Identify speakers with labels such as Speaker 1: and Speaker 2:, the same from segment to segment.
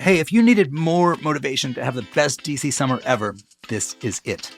Speaker 1: Hey, if you needed more motivation to have the best DC summer ever, this is it.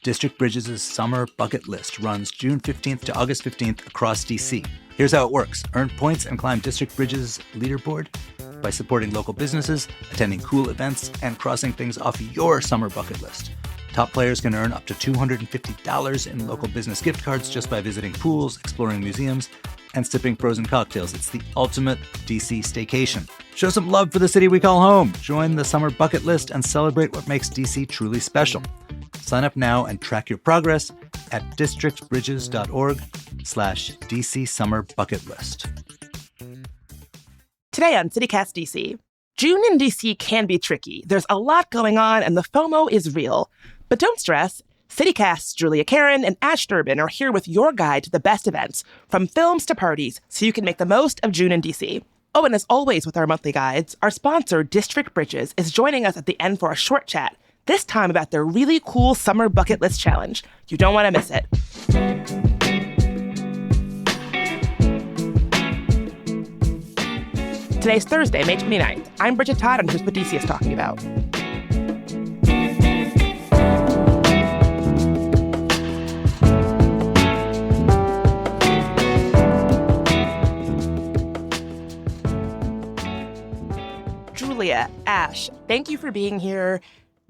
Speaker 1: District Bridges' Summer Bucket List runs June 15th to August 15th across DC. Here's how it works. Earn points and climb District Bridges' leaderboard by supporting local businesses, attending cool events, and crossing things off your summer bucket list. Top players can earn up to $250 in local business gift cards just by visiting pools, exploring museums, and sipping frozen cocktails. It's the ultimate DC staycation. Show some love for the city we call home. Join the summer bucket list and celebrate what makes DC truly special. Sign up now and track your progress at districtbridges.org/DC Summer Bucket List.
Speaker 2: Today on CityCast DC, June in DC can be tricky. There's a lot going on and the FOMO is real. But don't stress. CityCast's Julia Karon and Ashe Durban are here with your guide to the best events, from films to parties, so you can make the most of June in DC. Oh, and as always with our monthly guides, our sponsor, District Bridges, is joining us at the end for a short chat, this time about their really cool summer bucket list challenge. You don't want to miss it. Today's Thursday, May 29th. I'm Bridget Todd, and here's what DC is talking about. Julia, Ashe, thank you for being here.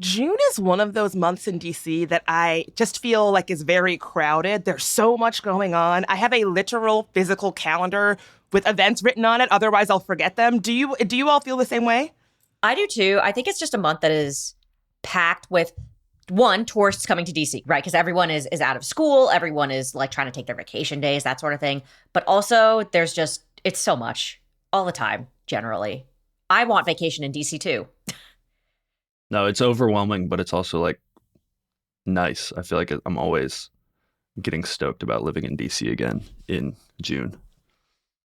Speaker 2: June is one of those months in DC that I just feel like is very crowded. There's so much going on. I have a literal physical calendar with events written on it. Otherwise, I'll forget them. Do you all feel the same way?
Speaker 3: I do too. I think it's just a month that is packed with, one, tourists coming to DC, right? Because everyone is out of school. Everyone is like trying to take their vacation days, that sort of thing. But also there's just, it's so much all the time, generally. I want vacation in DC too.
Speaker 4: No, it's overwhelming, but it's also like nice. I feel like I'm always getting stoked about living in DC again in June.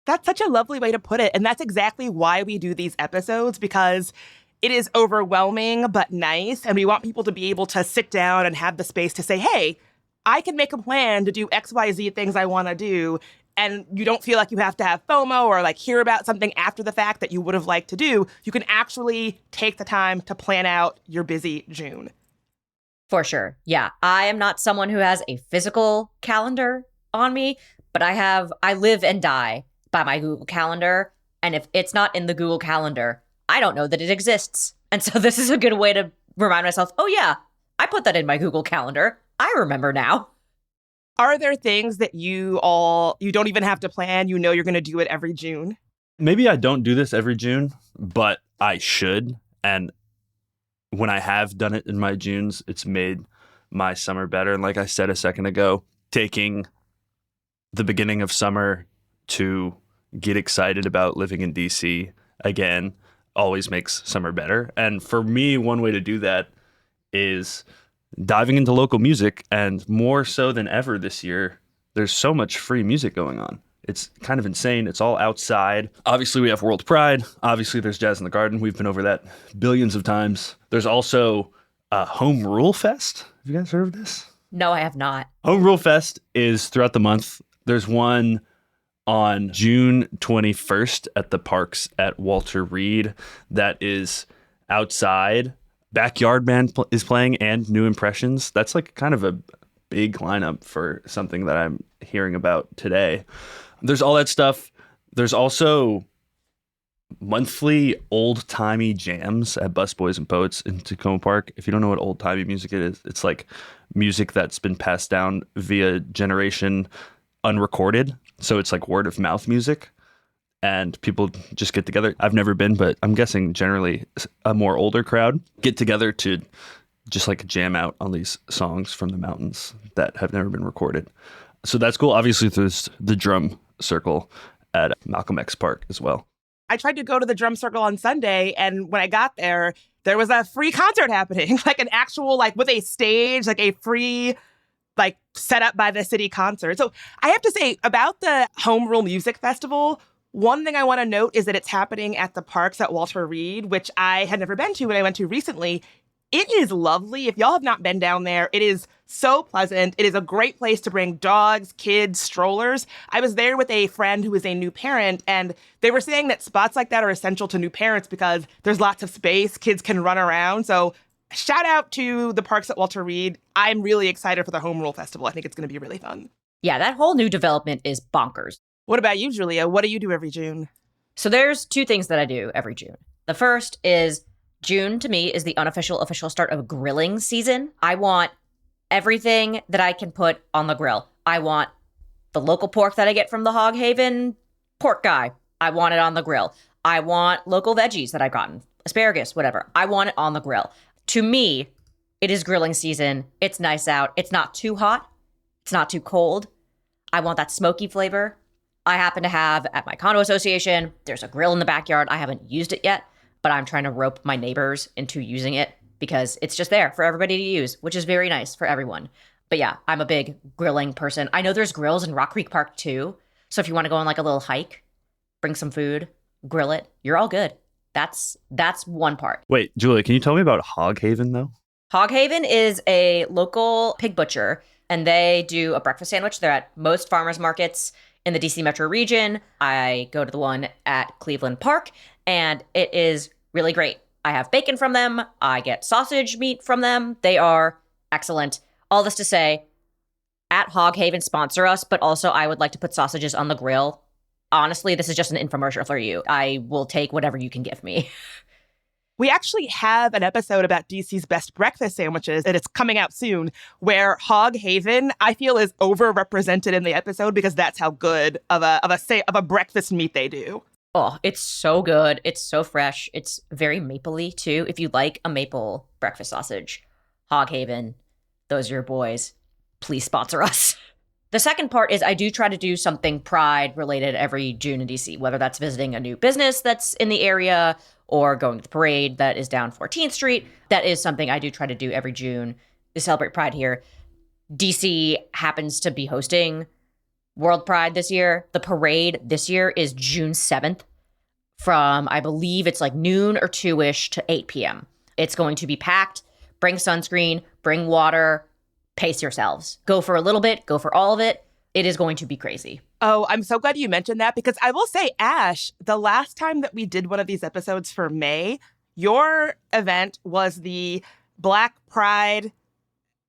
Speaker 2: That's such a lovely way to put it. And that's exactly why we do these episodes, because it is overwhelming but nice. And we want people to be able to sit down and have the space to say, hey, I can make a plan to do XYZ things I want to do. And you don't feel like you have to have FOMO or like hear about something after the fact that you would have liked to do. You can actually take the time to plan out your busy June.
Speaker 3: For sure. Yeah. I am not someone who has a physical calendar on me, but I live and die by my Google Calendar. And if it's not in the Google Calendar, I don't know that it exists. And so this is a good way to remind myself, oh yeah, I put that in my Google Calendar. I remember now.
Speaker 2: Are there things that you don't even have to plan? You know you're going to do it every June?
Speaker 4: Maybe I don't do this every June, but I should. And when I have done it in my Junes, it's made my summer better. And like I said a second ago, taking the beginning of summer to get excited about living in DC again always makes summer better. And for me, one way to do that is diving into local music, and more so than ever this year, there's so much free music going on. It's kind of insane. It's all outside. Obviously, we have World Pride. Obviously, there's Jazz in the Garden. We've been over that billions of times. There's also Home Rule Fest. Have you guys heard of this?
Speaker 3: No, I have not.
Speaker 4: Home Rule Fest is throughout the month. There's one on June 21st at the parks at Walter Reed that is outside. Backyard Band is playing and New Impressions. That's like kind of a big lineup for something that I'm hearing about today. There's all that stuff. There's also monthly old-timey jams at Busboys and Poets in Tacoma Park. If you don't know what old-timey music is, it's like music that's been passed down via generation unrecorded. So it's like word of mouth music. And people just get together. I've never been, but I'm guessing generally a more older crowd get together to just like jam out on these songs from the mountains that have never been recorded. So that's cool. Obviously, there's the drum circle at Malcolm X Park as well.
Speaker 2: I tried to go to the drum circle on Sunday, and when I got there, there was a free concert happening, like an actual, like with a stage, like a free, like set up by the city concert. So I have to say about the Home Rule Music Festival, one thing I want to note is that it's happening at the parks at Walter Reed, which I had never been to and I went to recently. It is lovely. If y'all have not been down there, it is So pleasant. It is a great place to bring dogs, kids, strollers. I was there with a friend who is a new parent, and they were saying that spots like that are essential to new parents because there's lots of space, kids can run around. So shout out to the parks at Walter Reed. I'm really excited for the Home Rule Festival. I think it's going to be really fun.
Speaker 3: Yeah, that whole new development is bonkers.
Speaker 2: What about you, Julia? What do you do every June?
Speaker 3: So there's two things that I do every June. The first is June, to me, is the unofficial official start of grilling season. I want everything that I can put on the grill. I want the local pork that I get from the Hog Haven pork guy. I want it on the grill. I want local veggies that I've gotten, asparagus, whatever. I want it on the grill. To me, it is grilling season. It's nice out. It's not too hot. It's not too cold. I want that smoky flavor. I happen to have at my condo association, there's a grill in the backyard. I haven't used it yet, but I'm trying to rope my neighbors into using it because it's just there for everybody to use, which is very nice for everyone. But yeah, I'm a big grilling person. I know there's grills in Rock Creek Park too. So if you want to go on like a little hike, bring some food, grill it, you're all good. That's one part.
Speaker 4: Wait, Julia, can you tell me about Hog Haven though?
Speaker 3: Hog Haven is a local pig butcher, and they do a breakfast sandwich. They're at most farmers markets in the DC metro region. I go to the one at Cleveland Park, and it is really great. I have bacon from them. I get sausage meat from them. They are excellent. All this to say, at Hog Haven, sponsor us, but also I would like to put sausages on the grill. Honestly, this is just an infomercial for you. I will take whatever you can give me.
Speaker 2: We actually have an episode about DC's best breakfast sandwiches, and it's coming out soon, where Hog Haven, I feel, is overrepresented in the episode because that's how good of a breakfast meat they do.
Speaker 3: Oh, it's so good. It's so fresh. It's very mapley, too. If you like a maple breakfast sausage, Hog Haven, those are your boys. Please sponsor us. The second part is I do try to do something Pride related every June in DC, whether that's visiting a new business that's in the area or going to the parade that is down 14th Street. That is something I do try to do every June to celebrate Pride here. DC happens to be hosting World Pride this year. The parade this year is June 7th from, I believe it's like noon or 2-ish to 8 p.m. It's going to be packed. Bring sunscreen, bring water, pace yourselves. Go for a little bit, go for all of it. It is going to be crazy.
Speaker 2: Oh, I'm so glad you mentioned that because I will say, Ashe, the last time that we did one of these episodes for May, your event was the Black Pride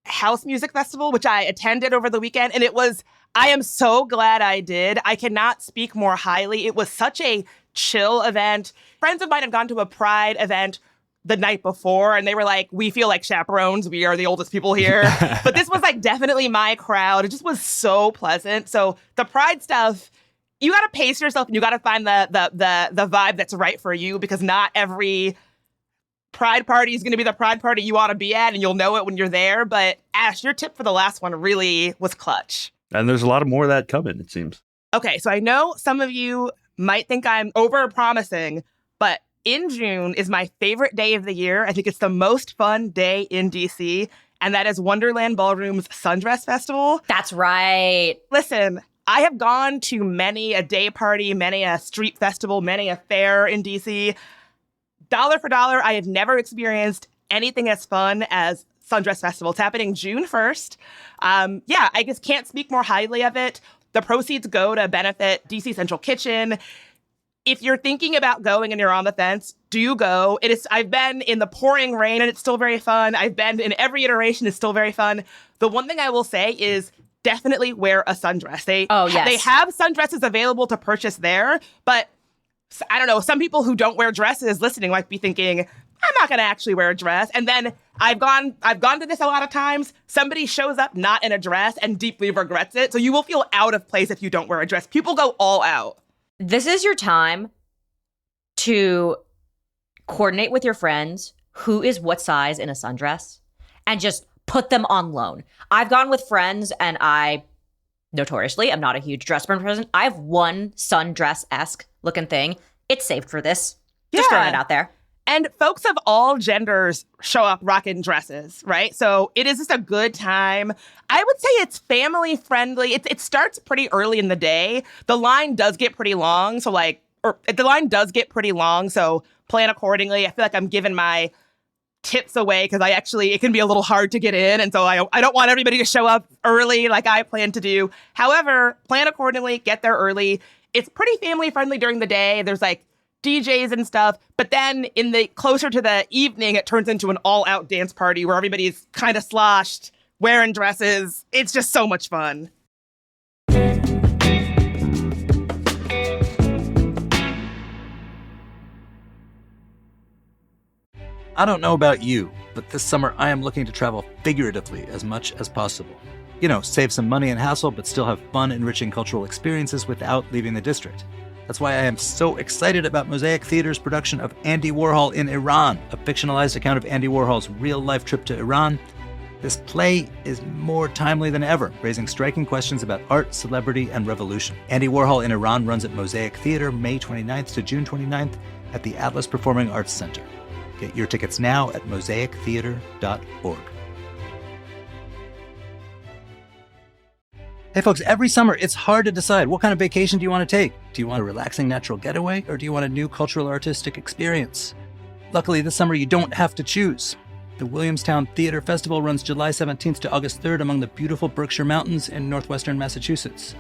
Speaker 2: House Music Festival, which I attended over the weekend. And I am so glad I did. I cannot speak more highly. It was such a chill event. Friends of mine have gone to a Pride event the night before, and they were like, we feel like chaperones. We are the oldest people here. But this was like definitely my crowd. It just was so pleasant. So the Pride stuff, you got to pace yourself and you got to find the vibe that's right for you because not every Pride party is going to be the Pride party you want to be at, and you'll know it when you're there. But Ashe, your tip for the last one really was clutch.
Speaker 4: And there's a lot more of that coming, it seems.
Speaker 2: Okay, so I know some of you might think I'm over-promising, but in June is my favorite day of the year. I think it's the most fun day in DC, and that is Wonderland Ballroom's Sundress Festival.
Speaker 3: That's right.
Speaker 2: Listen, I have gone to many a day party, many a street festival, many a fair in DC. Dollar for dollar, I have never experienced anything as fun as Sundress Festival. It's happening June 1st. I just can't speak more highly of it. The proceeds go to benefit DC Central Kitchen. If you're thinking about going and you're on the fence, do go. I've been in the pouring rain and it's still very fun. I've been in every iteration, it's still very fun. The one thing I will say is definitely wear a sundress. They have sundresses available to purchase there, but I don't know, some people who don't wear dresses listening might be thinking, I'm not going to actually wear a dress. And then I've gone to this a lot of times. Somebody shows up not in a dress and deeply regrets it. So you will feel out of place if you don't wear a dress. People go all out.
Speaker 3: This is your time to coordinate with your friends who is what size in a sundress and just put them on loan. I've gone with friends and I notoriously am not a huge dress person. I have one sundress-esque looking thing. It's saved for this. Just throwing it out there.
Speaker 2: And folks of all genders show up rocking dresses, right? So it is just a good time. I would say it's family friendly. It starts pretty early in the day. The line does get pretty long. So plan accordingly. I feel like I'm giving my tips away because it can be a little hard to get in. And so I don't want everybody to show up early like I plan to do. However, plan accordingly, get there early. It's pretty family friendly during the day. There's like DJs and stuff. But then closer to the evening, it turns into an all out dance party where everybody's kind of sloshed, wearing dresses. It's just so much fun.
Speaker 1: I don't know about you, but this summer I am looking to travel figuratively as much as possible. Save some money and hassle, but still have fun, enriching cultural experiences without leaving the district. That's why I am so excited about Mosaic Theater's production of Andy Warhol in Iran, a fictionalized account of Andy Warhol's real-life trip to Iran. This play is more timely than ever, raising striking questions about art, celebrity, and revolution. Andy Warhol in Iran runs at Mosaic Theater May 29th to June 29th at the Atlas Performing Arts Center. Get your tickets now at mosaictheater.org. Hey folks, every summer it's hard to decide what kind of vacation do you want to take. Do you want a relaxing natural getaway or do you want a new cultural artistic experience? Luckily this summer you don't have to choose. The Williamstown Theater Festival runs July 17th to August 3rd among the beautiful Berkshire Mountains in northwestern Massachusetts.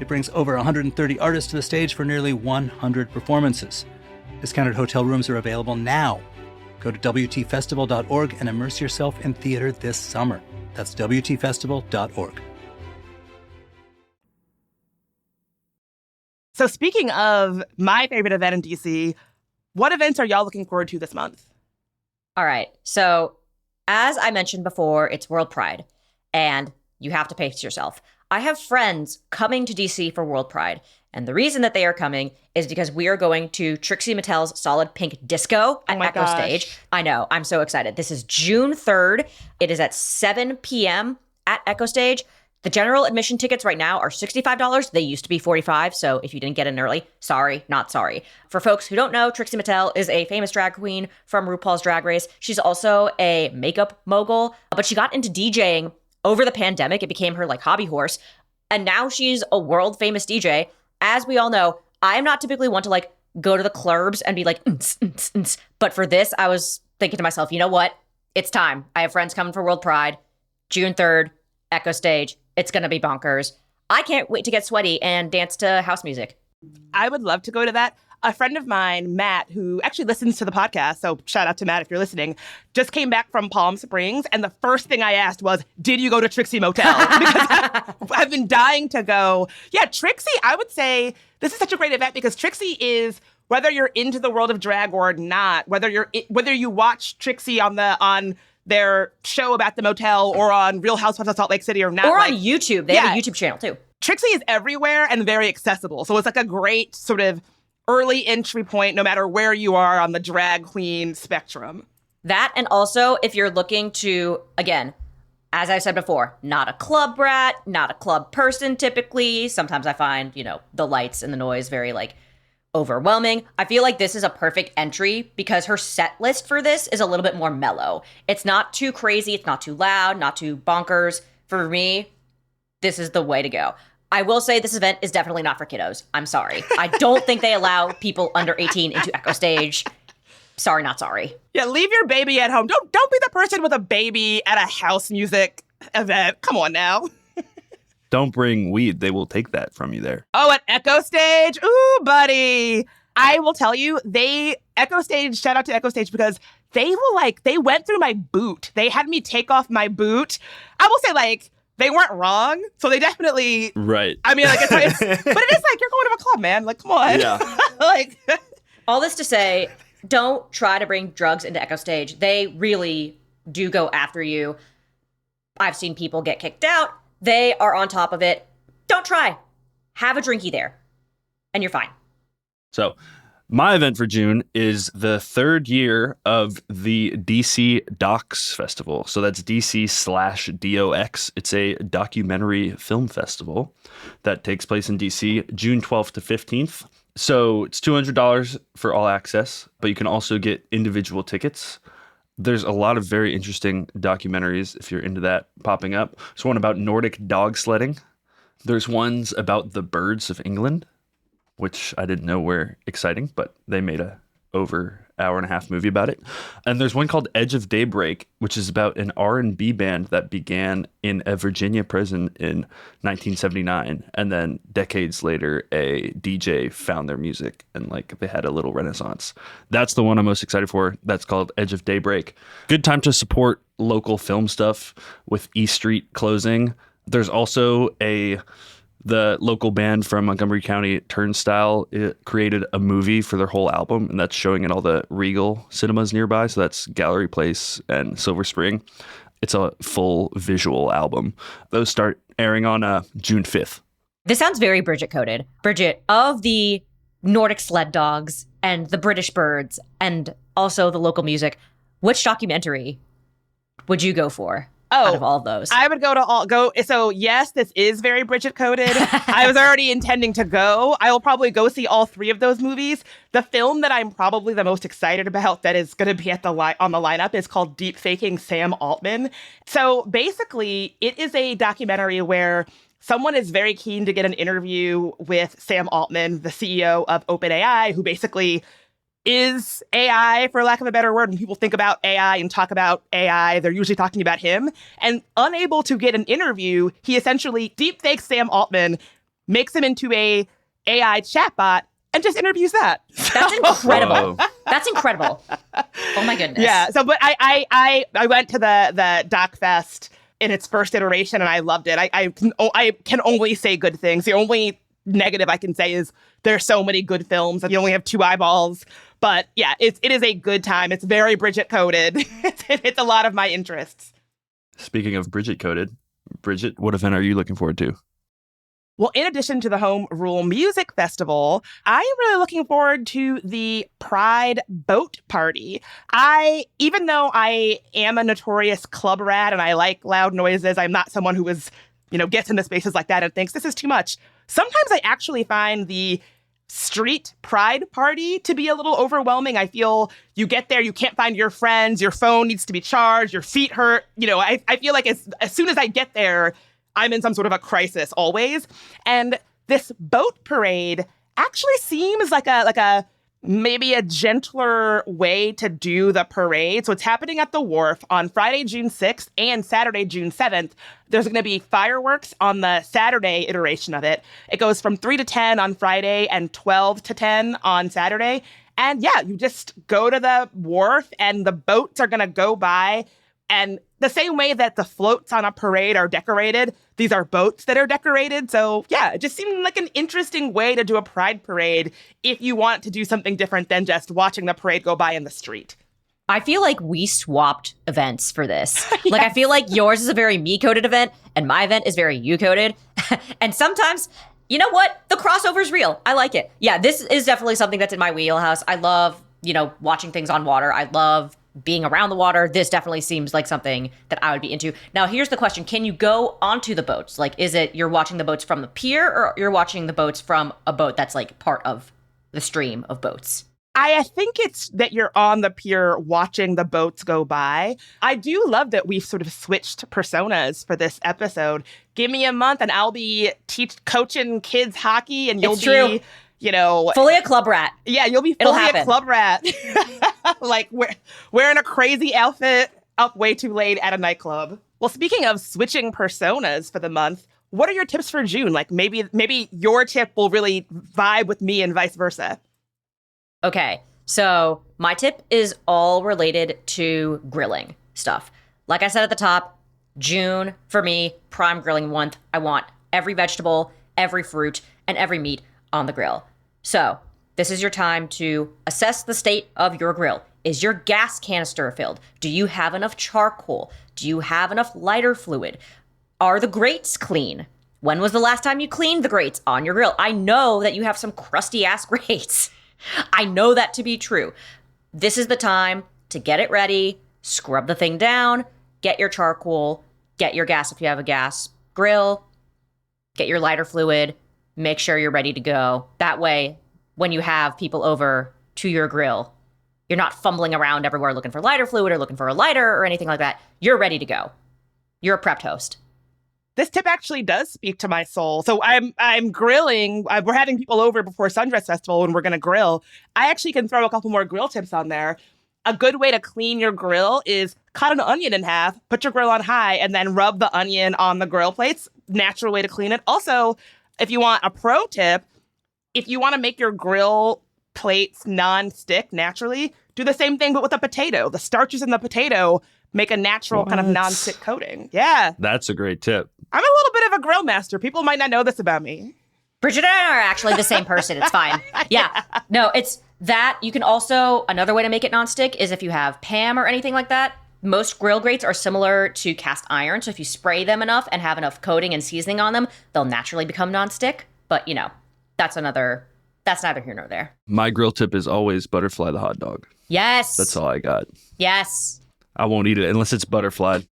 Speaker 1: It brings over 130 artists to the stage for nearly 100 performances. Discounted hotel rooms are available now. Go to WTFestival.org and immerse yourself in theater this summer. That's WTFestival.org.
Speaker 2: So speaking of my favorite event in DC, what events are y'all looking forward to this month?
Speaker 3: All right. So as I mentioned before, it's World Pride, and you have to pace yourself. I have friends coming to DC for World Pride, and the reason that they are coming is because we are going to Trixie Mattel's Solid Pink Disco at Echo Stage. I know. I'm so excited. This is June 3rd. It is at 7 p.m. at Echo Stage. The general admission tickets right now are $65. They used to be $45, so if you didn't get in early, sorry, not sorry. For folks who don't know, Trixie Mattel is a famous drag queen from RuPaul's Drag Race. She's also a makeup mogul, but she got into DJing over the pandemic. It became her hobby horse, and now she's a world famous DJ. As we all know, I am not typically one to go to the clubs and be like, but for this, I was thinking to myself, you know what? It's time. I have friends coming for World Pride, June 3rd, Echo Stage. It's going to be bonkers. I can't wait to get sweaty and dance to house music.
Speaker 2: I would love to go to that. A friend of mine, Matt, who actually listens to the podcast, so shout out to Matt if you're listening, just came back from Palm Springs, and the first thing I asked was, did you go to Trixie Motel? Because I've been dying to go. Yeah, Trixie, I would say this is such a great event because Trixie is, whether you're into the world of drag or not, whether you watch Trixie on their show about the motel or on Real Housewives of Salt Lake City or not.
Speaker 3: Or on YouTube. They have a YouTube channel too.
Speaker 2: Trixie is everywhere and very accessible. So it's a great sort of early entry point no matter where you are on the drag queen spectrum.
Speaker 3: That, and also if you're looking to, again, as I said before, not a club rat, not a club person typically. Sometimes I find, the lights and the noise very overwhelming. I feel like this is a perfect entry because her set list for this is a little bit more mellow. It's not too crazy. It's not too loud, not too bonkers. For me, this is the way to go. I will say this event is definitely not for kiddos. I'm sorry. I don't think they allow people under 18 into Echo Stage. Sorry, not sorry.
Speaker 2: Yeah, leave your baby at home. Don't be the person with a baby at a house music event. Come on now.
Speaker 4: Don't bring weed. They will take that from you there.
Speaker 2: Oh, at Echo Stage? Ooh, buddy. I will tell you, Echo Stage, shout out to Echo Stage because they went through my boot. They had me take off my boot. I will say, they weren't wrong. So they definitely.
Speaker 4: Right.
Speaker 2: I mean, but it is you're going to a club, man. Come on.
Speaker 4: Yeah.
Speaker 3: All this to say, don't try to bring drugs into Echo Stage. They really do go after you. I've seen people get kicked out. They are on top of it. Don't try. Have a drinky there, and you're fine.
Speaker 4: So my event for June is the third year of the DC Docs Festival. So that's DC/DOX. It's a documentary film festival that takes place in DC June 12th to 15th. So it's $200 for all access, but you can also get individual tickets. There's a lot of very interesting documentaries, if you're into that, popping up. There's one about Nordic dog sledding. There's ones about the birds of England, which I didn't know were exciting, but they made a over hour-and-a-half movie about it. And there's one called Edge of Daybreak, which is about an R&B band that began in a Virginia prison in 1979. And then decades later, a DJ found their music and like they had a little renaissance. That's the one I'm most excited for. That's called Edge of Daybreak. Good time to support local film stuff with E Street closing. There's also the local band from Montgomery County, Turnstile, it created a movie for their whole album, and that's showing in all the Regal cinemas nearby. So that's Gallery Place and Silver Spring. It's a full visual album. Those start airing on June 5th.
Speaker 3: This sounds very Bridget coded. Bridget, of the Nordic sled dogs and the British birds and also the local music, which documentary would you go for? Out of all of those,
Speaker 2: I would go. So yes, this is very Bridget coded. I was already intending to go. I will probably go see all three of those movies. The film that I'm probably the most excited about that is going to be on the lineup is called Deep Faking Sam Altman. So basically, it is a documentary where someone is very keen to get an interview with Sam Altman, the CEO of OpenAI, who basically is AI, for lack of a better word. When people think about AI and talk about AI, they're usually talking about him. And unable to get an interview, he essentially deepfakes Sam Altman, makes him into a AI chatbot, and just interviews that.
Speaker 3: That's incredible. That's incredible. Oh my goodness.
Speaker 2: Yeah. So, but I went to the Doc Fest in its first iteration, and I loved it. I can only say good things. The only negative I can say is there's so many good films and you only have 2 eyeballs. But yeah, it is a good time. It's very Bridget coded. It's a lot of my interests.
Speaker 4: Speaking of Bridget coded, Bridget, what event are you looking forward to?
Speaker 2: Well, in addition to the Home Rule Music Festival, I am really looking forward to the Pride Boat Party. Even though I am a notorious club rat and I like loud noises, I'm not someone who gets into spaces like that and thinks this is too much. Sometimes I actually find the street pride party to be a little overwhelming. I feel you get there, you can't find your friends, your phone needs to be charged, your feet hurt. I feel like as soon as I get there, I'm in some sort of a crisis always. And this boat parade actually seems like a maybe a gentler way to do the parade. So it's happening at the wharf on Friday, June 6th and Saturday, June 7th. There's going to be fireworks on the Saturday iteration of it. It goes from 3 to 10 on Friday and 12 to 10 on Saturday. And yeah, you just go to the wharf and the boats are going to go by. And the same way that the floats on a parade are decorated, these are boats that are decorated. So yeah, it just seemed like an interesting way to do a pride parade if you want to do something different than just watching the parade go by in the street.
Speaker 3: I feel like we swapped events for this. Yes. Like, I feel like yours is a very me-coded event and my event is very you-coded. And sometimes, you know what? The crossover's real. I like it. Yeah, this is definitely something that's in my wheelhouse. I love, watching things on water. I love being around the water. This definitely seems like something that I would be into. Now, here's the question. Can you go onto the boats? Like, is it you're watching the boats from the pier or you're watching the boats from a boat that's like part of the stream of boats?
Speaker 2: I think it's that you're on the pier watching the boats go by. I do love that we've sort of switched personas for this episode. Give me a month and I'll be coaching kids hockey and you'll be,
Speaker 3: fully a club rat.
Speaker 2: Yeah, you'll be fully a club rat. Like wearing a crazy outfit up way too late at a nightclub. Well, speaking of switching personas for the month, what are your tips for June? Like maybe your tip will really vibe with me and vice versa.
Speaker 3: Okay, so my tip is all related to grilling stuff. Like I said at the top, June, for me, prime grilling month. I want every vegetable, every fruit, and every meat on the grill. So this is your time to assess the state of your grill. Is your gas canister filled? Do you have enough charcoal? Do you have enough lighter fluid? Are the grates clean? When was the last time you cleaned the grates on your grill? I know that you have some crusty ass grates. I know that to be true. This is the time to get it ready, scrub the thing down, get your charcoal, get your gas if you have a gas grill, get your lighter fluid, make sure you're ready to go. That way, when you have people over to your grill, you're not fumbling around everywhere looking for lighter fluid or looking for a lighter or anything like that. You're ready to go. You're a prepped host.
Speaker 2: This tip actually does speak to my soul. So I'm grilling. We're having people over before Sundress Festival and we're going to grill. I actually can throw a couple more grill tips on there. A good way to clean your grill is cut an onion in half, put your grill on high, and then rub the onion on the grill plates. Natural way to clean it. Also, if you want a pro tip, if you want to make your grill plates non-stick naturally, do the same thing but with a potato. The starches in the potato make a natural kind of non-stick coating. Yeah.
Speaker 4: That's a great tip.
Speaker 2: I'm a little bit of a grill master. People might not know this about me.
Speaker 3: Bridget and I are actually the same person. It's fine. Yeah. No, it's that. You can also, another way to make it nonstick is if you have Pam or anything like that. Most grill grates are similar to cast iron. So if you spray them enough and have enough coating and seasoning on them, they'll naturally become nonstick. But, that's neither here nor there.
Speaker 4: My grill tip is always butterfly the hot dog.
Speaker 3: Yes.
Speaker 4: That's all I got.
Speaker 3: Yes.
Speaker 4: I won't eat it unless it's butterflied.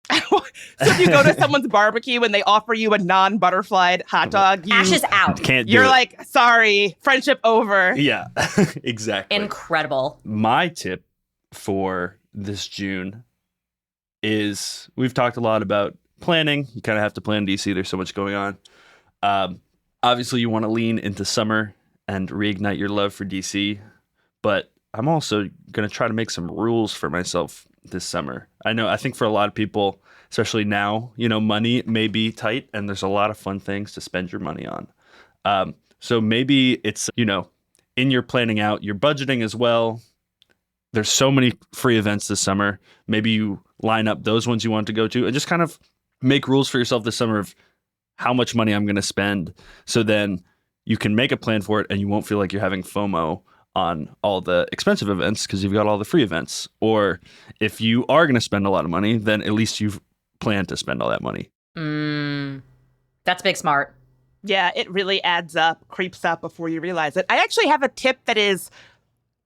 Speaker 2: So if you go to someone's barbecue and they offer you a non-butterflied hot dog,
Speaker 3: Ashe is out.
Speaker 4: You're
Speaker 2: like, sorry, friendship over.
Speaker 4: Yeah, exactly.
Speaker 3: Incredible.
Speaker 4: My tip for this June is we've talked a lot about planning. You kind of have to plan DC. There's so much going on. Obviously, you want to lean into summer and reignite your love for DC. But I'm also going to try to make some rules for myself this summer. I think for a lot of people, especially now, money may be tight and there's a lot of fun things to spend your money on. So maybe it's, in your planning out, your budgeting as well. There's so many free events this summer. Maybe you line up those ones you want to go to and just kind of make rules for yourself this summer of how much money I'm going to spend. So then you can make a plan for it and you won't feel like you're having FOMO on all the expensive events because you've got all the free events. Or if you are going to spend a lot of money, then at least you've planned to spend all that money.
Speaker 3: That's big smart.
Speaker 2: Yeah, it really adds up, creeps up before you realize it. I actually have a tip that is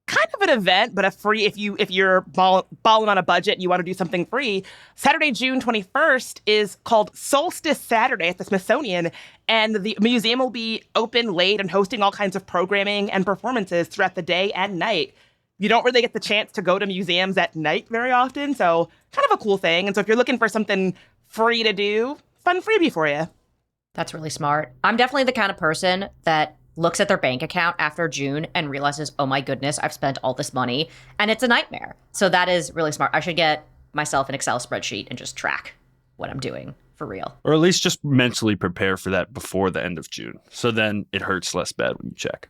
Speaker 2: kind of an event, but a free, if you're balling on a budget and you want to do something free. Saturday, June 21st is called Solstice Saturday at the Smithsonian, and the museum will be open late and hosting all kinds of programming and performances throughout the day and night. You don't really get the chance to go to museums at night very often, so kind of a cool thing. And so if you're looking for something free to do, fun freebie for you.
Speaker 3: That's really smart. I'm definitely the kind of person that looks at their bank account after June and realizes, oh my goodness, I've spent all this money and it's a nightmare. So that is really smart. I should get myself an Excel spreadsheet and just track what I'm doing for real.
Speaker 4: Or at least just mentally prepare for that before the end of June. So then it hurts less bad when you check.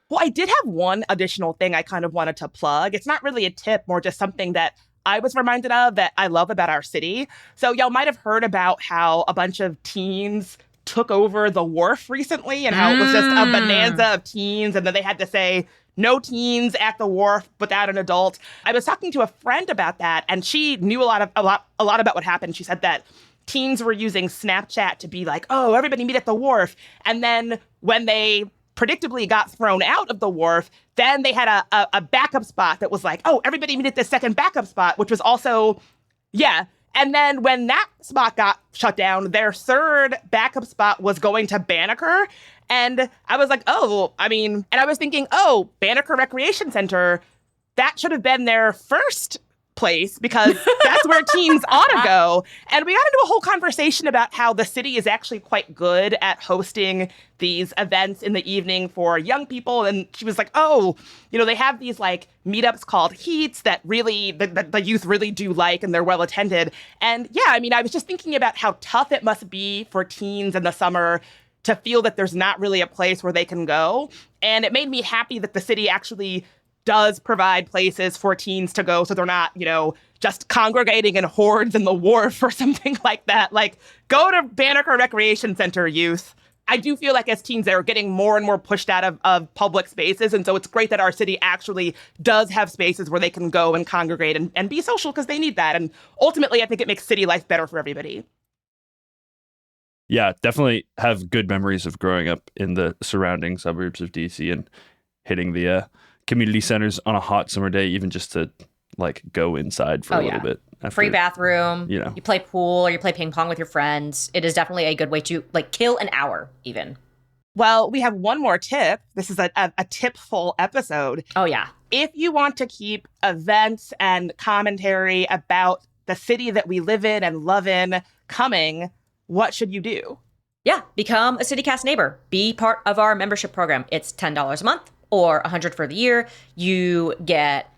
Speaker 2: Well, I did have one additional thing I kind of wanted to plug. It's not really a tip, more just something that I was reminded of that I love about our city. So y'all might have heard about how a bunch of teens took over the wharf recently and how it was just a bonanza of teens. And then they had to say no teens at the wharf without an adult. I was talking to a friend about that, and she knew a lot about what happened. She said that teens were using Snapchat to be like, oh, everybody meet at the wharf. And then when they predictably got thrown out of the wharf, then they had a backup spot that was like, oh, everybody meet at this second backup spot, which was also, yeah. And then when that spot got shut down, their third backup spot was going to Banneker. And I was like, and I was thinking, Banneker Recreation Center, that should have been their first place because that's where teens ought to go. And we got into a whole conversation about how the city is actually quite good at hosting these events in the evening for young people. And she was like, they have these like meetups called Heats that really the youth really do like, and they're well attended. And yeah, I was just thinking about how tough it must be for teens in the summer to feel that there's not really a place where they can go. And it made me happy that the city actually does provide places for teens to go so they're not, just congregating in hordes in the wharf or something like that. Like, go to Banneker Recreation Center, youth. I do feel like as teens, they're getting more and more pushed out of public spaces. And so it's great that our city actually does have spaces where they can go and congregate and be social because they need that. And ultimately, I think it makes city life better for everybody.
Speaker 4: Yeah, definitely have good memories of growing up in the surrounding suburbs of DC and hitting the community centers on a hot summer day, even just to like go inside for a little bit.
Speaker 3: Free bathroom. You play pool or you play ping pong with your friends. It is definitely a good way to like kill an hour even.
Speaker 2: Well, we have one more tip. This is a tip-full episode.
Speaker 3: Oh, yeah.
Speaker 2: If you want to keep events and commentary about the city that we live in and love in coming, what should you do?
Speaker 3: Yeah, become a CityCast neighbor. Be part of our membership program. It's $10 a month or $100 for the year. You get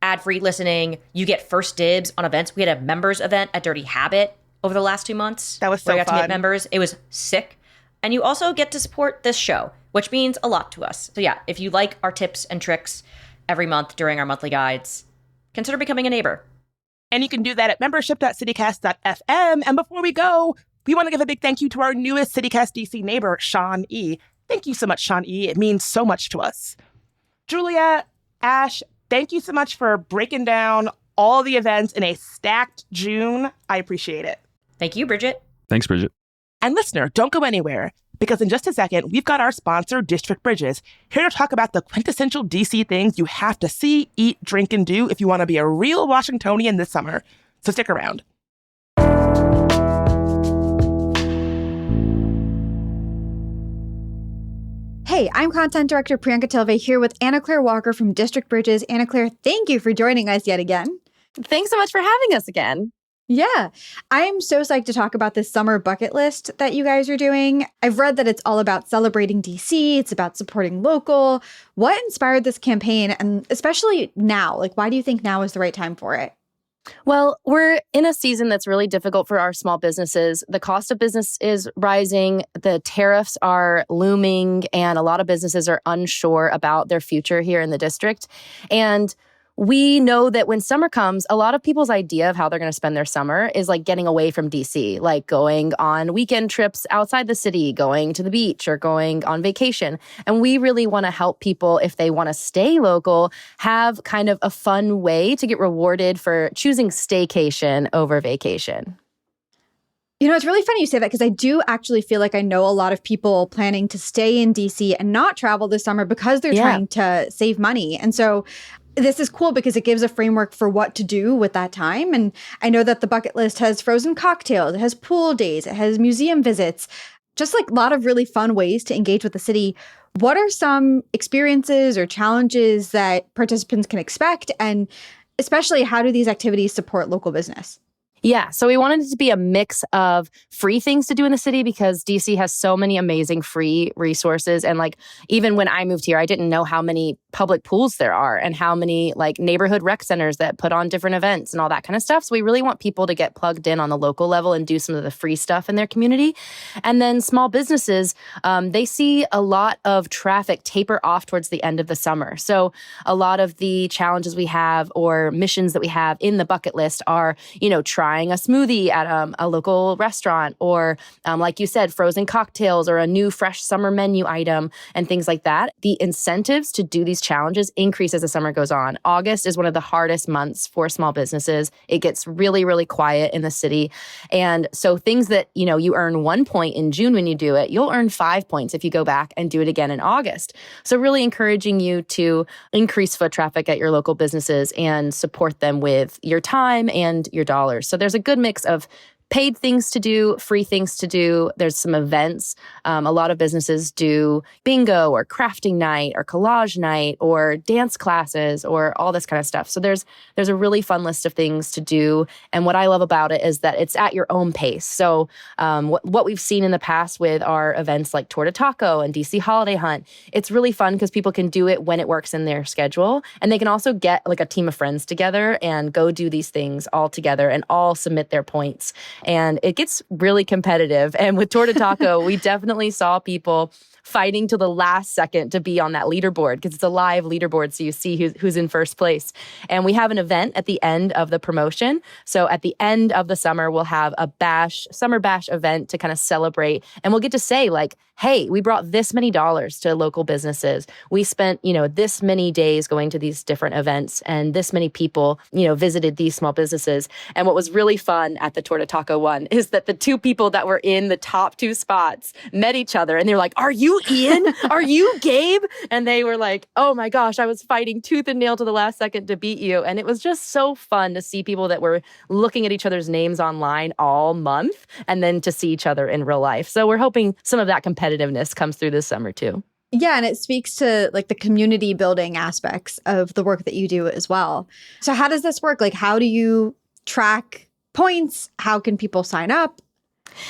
Speaker 3: ad-free listening. You get first dibs on events. We had a members event at Dirty Habit over the last 2 months.
Speaker 2: That was so
Speaker 3: where I got to
Speaker 2: fun.
Speaker 3: meet members. It was sick. And you also get to support this show, which means a lot to us. So yeah, if you like our tips and tricks every month during our monthly guides, consider becoming a neighbor.
Speaker 2: And you can do that at membership.citycast.fm. And before we go, we want to give a big thank you to our newest CityCast DC neighbor, Sean E. Thank you so much, Sean E. It means so much to us. Julia, Ashe, thank you so much for breaking down all the events in a stacked June. I appreciate it.
Speaker 3: Thank you, Bridget.
Speaker 4: Thanks, Bridget.
Speaker 2: And listener, don't go anywhere, because in just a second, we've got our sponsor, District Bridges, here to talk about the quintessential DC things you have to see, eat, drink, and do if you want to be a real Washingtonian this summer. So stick around.
Speaker 5: Hey, I'm Content Director Priyanka Tilve here with Anna Claire Walker from District Bridges. Anna Claire, thank you for joining us yet again.
Speaker 6: Thanks so much for having us again.
Speaker 5: Yeah, I'm so psyched to talk about this summer bucket list that you guys are doing. I've read that it's all about celebrating DC. It's about supporting local. What inspired this campaign? And especially now, like, why do you think now is the right time for it?
Speaker 6: Well, we're in a season that's really difficult for our small businesses. The cost of business is rising, the tariffs are looming, and a lot of businesses are unsure about their future here in the district. And we know that when summer comes, a lot of people's idea of how they're going to spend their summer is like getting away from DC, like going on weekend trips outside the city, going to the beach or going on vacation. And we really want to help people, if they want to stay local, have kind of a fun way to get rewarded for choosing staycation over vacation.
Speaker 5: You know, it's really funny you say that because I do actually feel like I know a lot of people planning to stay in DC and not travel this summer because they're trying to save money. And so this is cool because it gives a framework for what to do with that time. And I know that the bucket list has frozen cocktails, it has pool days, it has museum visits, just like a lot of really fun ways to engage with the city. What are some experiences or challenges that participants can expect? And especially, how do these activities support local business?
Speaker 6: Yeah, so we wanted it to be a mix of free things to do in the city because DC has so many amazing free resources. And like, even when I moved here, I didn't know how many public pools there are and how many like neighborhood rec centers that put on different events and all that kind of stuff. So we really want people to get plugged in on the local level and do some of the free stuff in their community. And then small businesses, they see a lot of traffic taper off towards the end of the summer. So a lot of the challenges we have or missions that we have in the bucket list are, you know, trying a smoothie at a local restaurant or, like you said, frozen cocktails or a new fresh summer menu item and things like that. The incentives to do these challenges increase as the summer goes on. August is one of the hardest months for small businesses. It gets really, really quiet in the city. And so things that, you know, you earn 1 point in June when you do it, you'll earn 5 points if you go back and do it again in August. So really encouraging you to increase foot traffic at your local businesses and support them with your time and your dollars. So there's a good mix of paid things to do, free things to do. There's some events. A lot of businesses do bingo or crafting night or collage night or dance classes or all this kind of stuff. So there's a really fun list of things to do. And what I love about it is that it's at your own pace. So what we've seen in the past with our events like Tour de Taco and DC Holiday Hunt, it's really fun because people can do it when it works in their schedule. And they can also get like a team of friends together and go do these things all together and all submit their points. And it gets really competitive. And with Tour de Taco, we definitely saw people fighting to the last second to be on that leaderboard because it's a live leaderboard, so you see who's in first place. And we have an event at the end of the promotion. So at the end of the summer, we'll have a summer bash event to kind of celebrate. And we'll get to say like, hey, we brought this many dollars to local businesses. We spent, you know, this many days going to these different events and this many people, you know, visited these small businesses. And what was really fun at the Tour de Taco one is that the two people that were in the top two spots met each other and they were like, are you Ian? Are you Gabe? And they were like, oh my gosh, I was fighting tooth and nail to the last second to beat you. And it was just so fun to see people that were looking at each other's names online all month and then to see each other in real life. So we're hoping some of that competitiveness comes through this summer too.
Speaker 5: Yeah, and it speaks to like the community building aspects of the work that you do as well. So how does this work? Like, how do you track points? How can people sign up?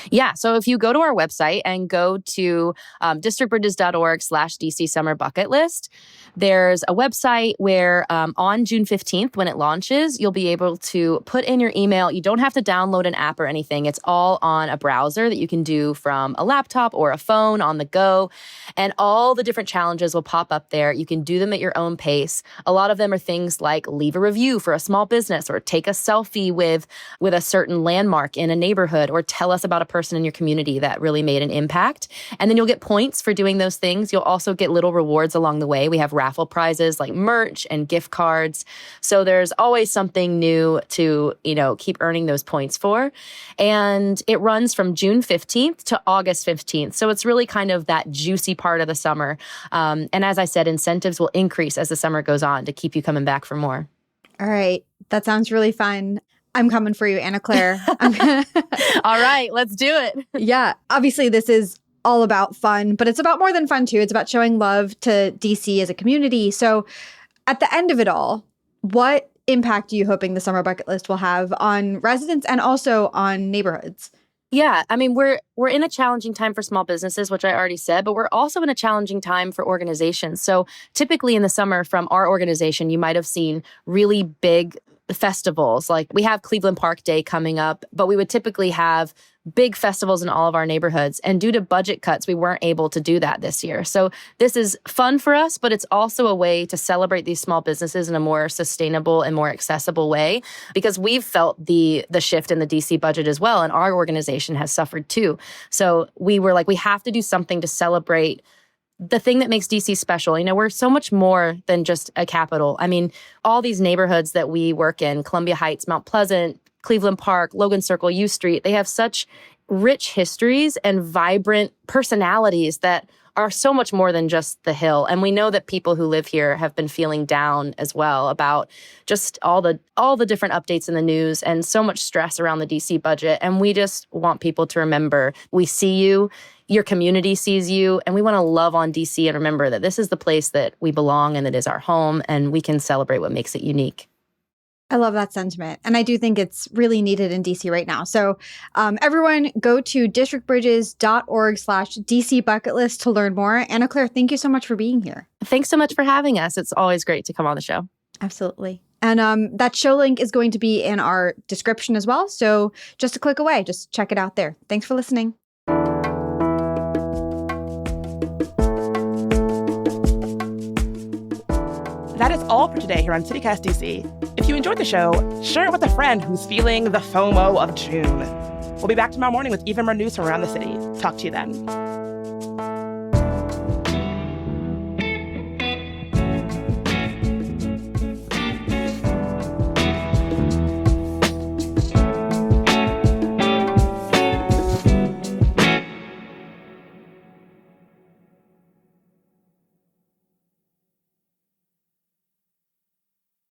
Speaker 6: Yeah. So if you go to our website and go to districtbridges.org/DC Summer Bucket List, there's a website where on June 15th, when it launches, you'll be able to put in your email. You don't have to download an app or anything. It's all on a browser that you can do from a laptop or a phone on the go. And all the different challenges will pop up there. You can do them at your own pace. A lot of them are things like leave a review for a small business, or take a selfie with a certain landmark in a neighborhood, or tell us about a person in your community that really made an impact. And then you'll get points for doing those things. You'll also get little rewards along the way. We have raffle prizes like merch and gift cards. So there's always something new to, keep earning those points for. And it runs from June 15th to August 15th. So it's really kind of that juicy part of the summer. And as I said, incentives will increase as the summer goes on to keep you coming back for more.
Speaker 5: All right. That sounds really fun. I'm coming for you, Anna Claire.
Speaker 6: All right, let's do it.
Speaker 5: Yeah. Obviously, this is all about fun, but it's about more than fun, too. It's about showing love to DC as a community. So at the end of it all, what impact are you hoping the Summer Bucket List will have on residents and also on neighborhoods?
Speaker 6: Yeah, I mean, we're in a challenging time for small businesses, which I already said, but we're also in a challenging time for organizations. So typically in the summer from our organization, you might have seen really big festivals. Like we have Cleveland Park Day coming up, but we would typically have big festivals in all of our neighborhoods. And due to budget cuts, we weren't able to do that this year. So this is fun for us, but it's also a way to celebrate these small businesses in a more sustainable and more accessible way, because we've felt the shift in the DC budget as well. And our organization has suffered too. So we were like, we have to do something to celebrate the thing that makes DC special. We're so much more than just a capital. I mean, all these neighborhoods that we work in, Columbia Heights, Mount Pleasant, Cleveland Park, Logan Circle, U Street, they have such rich histories and vibrant personalities that are so much more than just the hill. And we know that people who live here have been feeling down as well about just all the different updates in the news and so much stress around the DC budget. And we just want people to remember, we see you, your community sees you, and we want to love on DC and remember that this is the place that we belong and that is our home, and we can celebrate what makes it unique.
Speaker 5: I love that sentiment. And I do think it's really needed in DC right now. So everyone go to districtbridges.org/DC bucket list to learn more. Anna Claire, thank you so much for being here.
Speaker 6: Thanks so much for having us. It's always great to come on the show.
Speaker 5: Absolutely. And that show link is going to be in our description as well. So just a click away, just check it out there. Thanks for listening.
Speaker 2: That is all for today here on CityCast DC. If you enjoyed the show, share it with a friend who's feeling the FOMO of June. We'll be back tomorrow morning with even more news from around the city. Talk to you then.